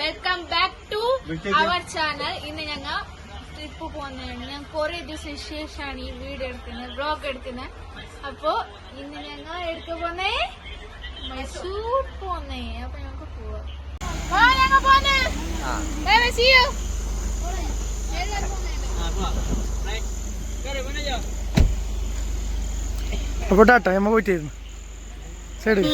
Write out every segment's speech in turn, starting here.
Welcome back to our channel. ഇന്ന് ഞങ്ങൾ trip പോകുന്നതാണ്. ഞാൻ കുറെ ദിവസം ശേഷമാണ് ഈ വീഡിയോ എടുക്കുന്നത്, വ്ലോഗ് എടുക്കുന്നത്. അപ്പൊ ഇന്ന് ഞങ്ങൾ എടുക്ക പോന്നേ മൈസൂർ പോന്നേ. അപ്പൊ ഞങ്ങൾക്ക് പോവാം. അപ്പോൾ ടാറ്റ നമ്മൾ പോയിട്ടായിരുന്നു സൈഡ്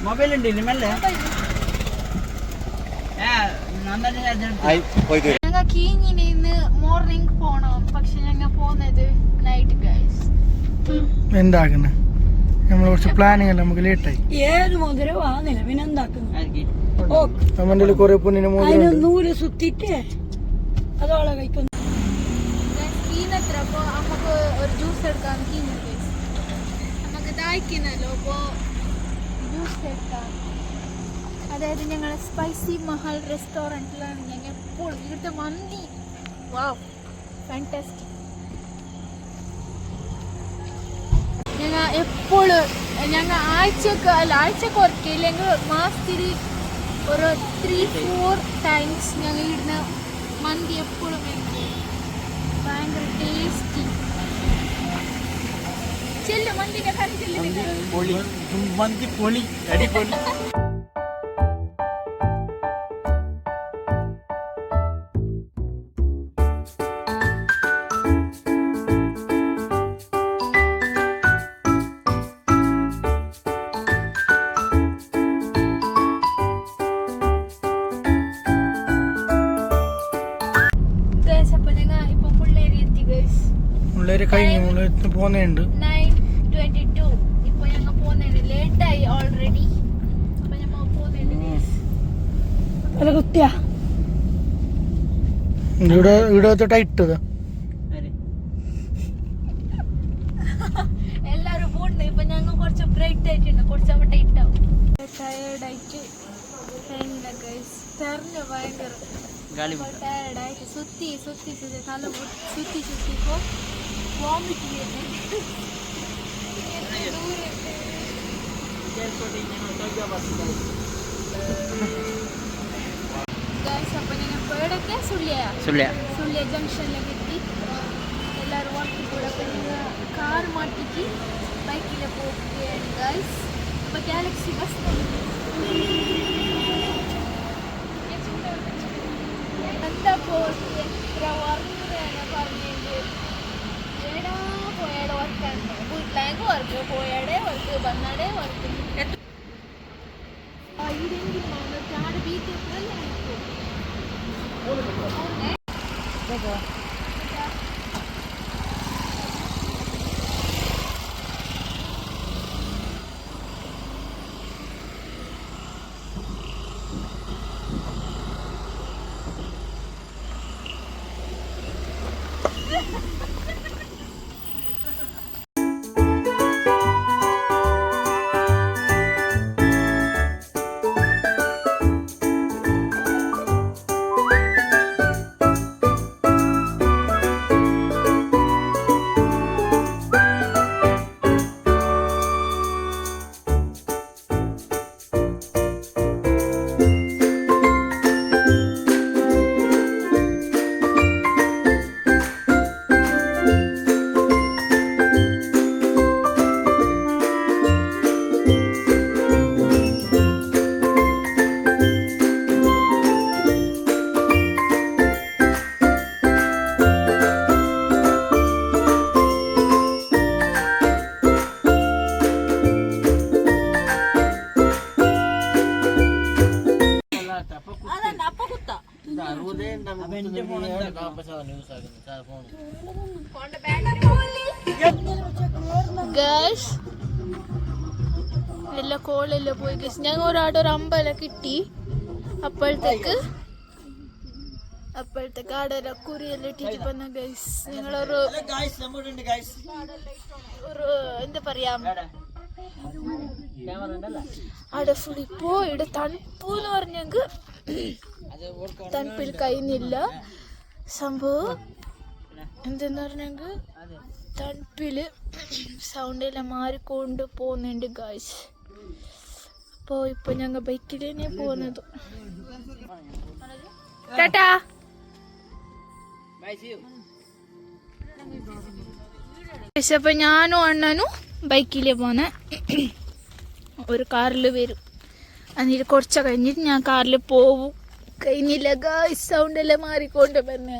മൊബൈൽ ഉണ്ട് മെല്ലെ ഞങ്ങൾ കീഞ്ഞിന് ഇന്ന് മോർണിംഗ് പോണം. പക്ഷെ ഞങ്ങൾ പോകുന്നത് നൈറ്റ് ഗൈസ്. എന്താക്കുന്നത് നമ്മൾ കുറച്ച് പ്ലാനിങ് അല്ല, നമുക്ക് ലേറ്റായി. ഏത് മുതല വാങ്ങില്ല പിന്നെ എന്താക്കുന്നു നമ്മുടെ കുറെ പൊന്നിന് നൂല് സുത്തിട്ട് അതോളെ കഴിക്കുന്നു. കീനത്ര അപ്പൊ നമുക്ക് ഒരു ജ്യൂസ് എടുക്കാം. കീഞ്ഞ ഗൈസ് നമുക്ക് ദാഹിക്കുന്നല്ലോ. അപ്പൊ ജ്യൂസ് എടുക്കാം. അതായത് ഞങ്ങൾ സ്പൈസി മഹൽ റെസ്റ്റോറൻറ്റിലാണ്. ഞങ്ങൾ എപ്പോൾ ഇവിടുത്തെ മന്തി വാവ് ഫാന്റാസ്റ്റിക്. ഞങ്ങൾ എപ്പോഴും ഞങ്ങൾ ആഴ്ചക്ക് ഒരിക്കൽ ഇല്ലെങ്കിൽ മാസത്തിൽ ഒരു 3-4 ടൈംസ് ഞങ്ങൾ ഇടുന്ന മന്തി എപ്പോഴും എനിക്ക് ഭയങ്കര ടേസ്റ്റി. ചെല്ലു മന്തിന്റെ കറി ചെല്ലു. മന്തി പൊളി അടിപൊളി. കഴിഞ്ഞു പോന്നുണ്ട് 9:22. ഇപ്പൊ ഞങ്ങൾ പോകുന്നുണ്ട്. ലേറ്റായി ഓൾറെഡി. അപ്പൊ ഞങ്ങൾ പോകുന്നുണ്ട്. ഇവിടെ ടൈറ്റ് എല്ലാരും പോകുന്നുണ്ട്. ഇപ്പൊ ഞങ്ങൾ കുറച്ച് ബ്രൈറ്റ് ആയിട്ടുണ്ട്, കുറച്ച് ടൈറ്റ് ആവും. ടയർഡായിട്ട് തെരഞ്ഞു ഭയങ്കര ടയർഡായിട്ട് സുത്തി തല സുത്തിപ്പോ വോമിറ്റ് ചെയ്യുന്നു. അപ്പൊ ഞങ്ങൾ പേടൊക്കെ സുള്ളിയ ജംഗ്ഷനിലേക്ക് എത്തി. എല്ലാവരും വർക്ക് കൂടെ കാർ മാറ്റിക്ക് ബൈക്കിൽ പോവുകയാണ് ഗൈസ്. അപ്പൊ ഗാലക്സി ബസ് എന്താ പോയി എത്ര വർക്കാണ് പറഞ്ഞത്. എടാ പോയാടെ വർക്കാണ്, വീട്ടിലേക്ക് വർക്ക്, പോയാടെ വർക്ക്, വന്നാടെ വർക്ക്. ഇതെങ്കിലും വന്നിട്ട് ആടെ ബീറ്റ് ഗൈസ്. എല്ലാം കോളെല്ലാം പോയി ഗൈസ്. ഞങ്ങൾ ഒരാടെ ഒരു അമ്പലം കിട്ടി. അപ്പോഴത്തേക്ക് അപ്പോഴത്തെ കാടെല്ലാം കുറിയെല്ലാം ഇട്ടിട്ട് വന്ന ഗൈസ്. ഞങ്ങളൊരു എന്താ പറയാ അവിടെ ഫുൾ ഇപ്പോ ഇവിടെ തണുപ്പ് എന്ന് പറഞ്ഞെങ്കിൽ തണുപ്പിൽ കഴിയുന്നില്ല സംഭവം. എന്തെന്ന് പറഞ്ഞെങ്കിൽ തണുപ്പില് സൗണ്ട് എല്ലാം മാറിക്കൊണ്ട് പോകുന്നുണ്ട് ഗൈസ്. അപ്പോൾ ഇപ്പൊ ഞങ്ങൾ ബൈക്കിൽ തന്നെ പോകുന്നത്. ടാറ്റാ. അപ്പൊ ഞാനും അണ്ണനും ബൈക്കില് പോന്നെ, ഒരു കാറിൽ വരും. എന്നിട്ട് കുറച്ച കഴിഞ്ഞിട്ട് ഞാൻ കാറിൽ പോവും. കഴിഞ്ഞില്ല ഗൈസ്, സൗണ്ട് എല്ലാം മാറിക്കൊണ്ട് പറഞ്ഞ.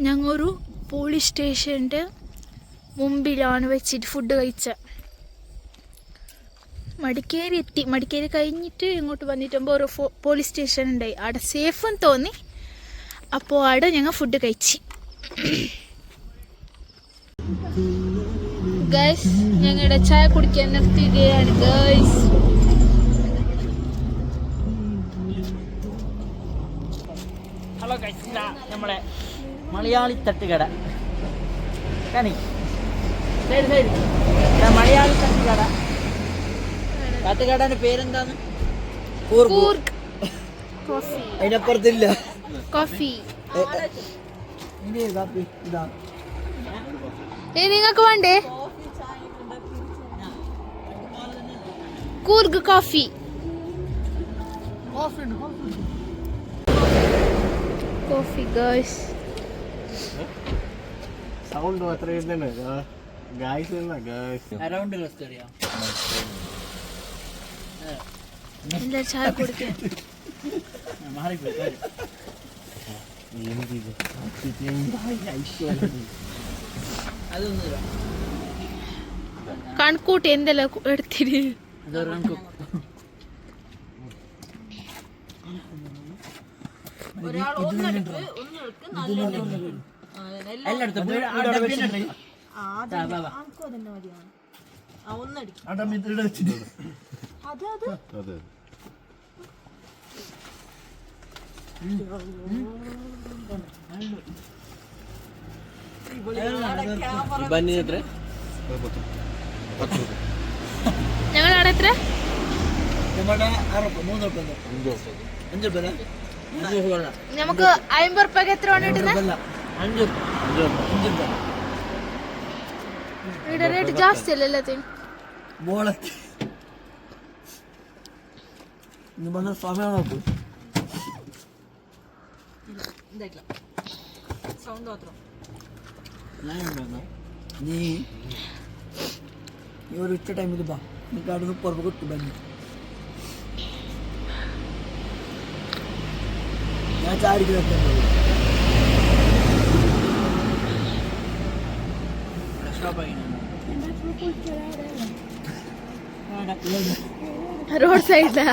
ഞങ്ങൊരു പോലീസ് സ്റ്റേഷൻ്റെ മുമ്പിലാണ് വെച്ചിട്ട് ഫുഡ് കഴിച്ച. മടിക്കേരി എത്തി. മടിക്കേരി കഴിഞ്ഞിട്ട് ഇങ്ങോട്ട് വന്നിട്ടുമ്പോൾ ഒരു പോലീസ് സ്റ്റേഷൻ ഉണ്ടായി. അവിടെ സേഫ് എന്ന് തോന്നി. അപ്പോൾ അവിടെ ഞങ്ങൾ ഫുഡ് കഴിച്ച്. ഗൈസ് ഞങ്ങളുടെ ചായ കുടിക്കാൻ നിർത്തുകയാണ് ഗൈസ്. ഹലോ ഗൈസ്, നമ്മളെ മലയാളി തട്ടുകട കണി മലയാളി തട്ടുകട. തട്ടുകടന്റെ പേരെന്താന്ന്? കൂർഗ് കോഫി. അതിനപ്പുറത്തില്ല കോഫി. കാപ്പി ഇതാ. നിങ്ങൾക്ക് വേണ്ടേ? Coorg coffee. Coffee guys. Sound എത്ര വരുന്നുണ്ട് ഗായ്സ്? അറൗണ്ട് കസ്റ്റഡിയാ എന്താ ചായ കുടിക്കാൻ? മാറിപ്പോയി. അതൊന്നുമില്ല. കണക്കൂട്ടി എന്തെല്ലാം എടുത്തിട്ട് അതൊരു കണക്ക്. എല്ലായിടത്തും ഞങ്ങളവിടെ എത്ര? 5 രൂപ. നമുക്ക് 50 റുപ്യക്ക് എത്ര വേണ്ടി കിട്ടുന്നത്? 5 രൂപ. ഇവിടെ റേറ്റ് ജാസ്തി അല്ലേ എല്ലാത്തിനും? സമയം നോക്കൂ. നീ ഒരു ഉച്ച ടൈമിൽ ബാ, എനിക്ക് അവിടെ നിന്ന് പുറത്ത് കിട്ടും. ബന്നി ഞാൻ ചാടിക്ക് റോഡ് സൈഡിലാ.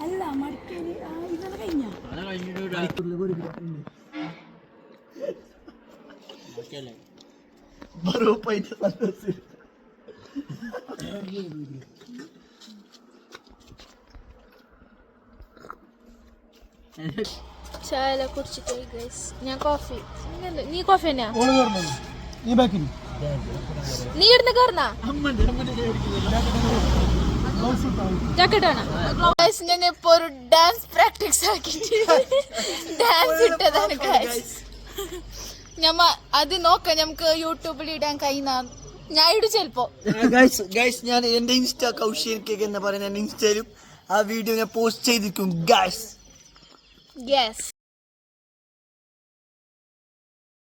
അല്ല മടിക്കേരി ഇതെല്ലാം കഴിഞ്ഞ ചായ കുടിച്ചിട്ട് ഗൈസ്. ഞാൻ കോഫി. നീ കോഫി തന്നെയാ? നീ ഇടുന്ന കയറുന്ന ജാക്കറ്റ് വേണം. ഞാൻ ഇപ്പൊ ഒരു ഡാൻസ് പ്രാക്ടീസ് ആക്കിട്ട് ഡാൻസ് ഇട്ടതാണ് ഗൈസ്. ഞമ്മ അത് നോക്കാം, നമുക്ക് യൂട്യൂബിൽ ഇടാൻ കഴിയുന്ന. ഞാൻ ഇടും ചിലപ്പോ. ഞാൻ എന്റെ ഇൻസ്റ്റാ കൗശികൻ കേക്ക് എന്ന് പറയുന്ന ഇൻസ്റ്റയിലും ആ വീഡിയോ ഞാൻ പോസ്റ്റ് ചെയ്തിരിക്കും ഗൈസ്. യെസ്.